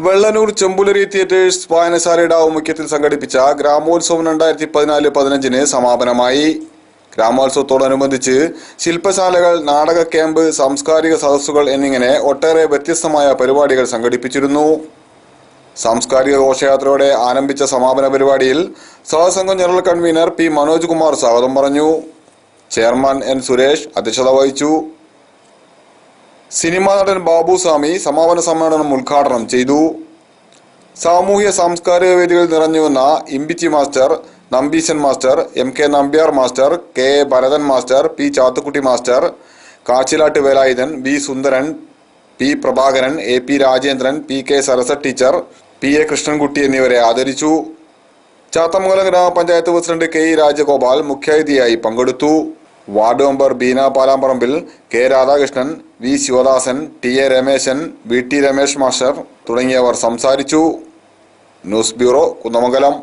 Vellanur ചെമ്പുലരി theatres വായനശാലയുടെ ആഭിമുഖ്യത്തിൽ സംഘടിപ്പിച്ച ഗ്രാമോത്സവം 2014-15 സമാപനമായി. ഗ്രാമോത്സവത്തോടനുബന്ധിച്ച് ശില്പശാലകൾ, നാടക ക്യാമ്പ്, സാംസ്കാരിക സദസ്സുകൾ എന്നിങ്ങനെ ഒട്ടേറെ വ്യത്യസ്തമായ പരിപാടികൾ സംഘടിപ്പിച്ചിരുന്നു. സാംസ്കാരിക ഘോഷയാത്രയോടെ ആരംഭിച്ച സമാപന പരിപാടിയിൽ സഹസംഘം general convener P Manoj Kumar സ്വാഗതം പറഞ്ഞു. ചെയർമാൻ എൻ സുരേഷ് അധ്യക്ഷത വഹിച്ചു. സിനിമാ നടൻ ബാബു സ്വാമി സമാപന സമ്മേളനം ഉദ്ഘാടനം ചെയ്തു. സാമൂഹ്യ സാംസ്കാരിക വേദികളിൽ നിറഞ്ഞുവന്ന Imbichi master, Nambeesan master, MK Nambiar master, KA Bharathan master, P Chathukutty master, Kachilat Velayudhan, B Sundaran, P Prabhakaran, AP Rajendran, PK Sarasa teacher, PA Krishnankutty എന്നിവരെ ആദരിച്ചു. ചാത്തമംഗലം ഗ്രാമപഞ്ചായത്ത് പ്രസിഡന്റ് KE രാജഗോപാൽ മുഖ്യാതിഥിയായി പങ്കെടുത്തു. Ward member Beena Palamparambil, K Radhakrishnan, V Sivadasan, TA Rameshan, VT Ramesh master തുടങ്ങിയവർ സംസാരിച്ചു. News bureau, Kunnamangalam.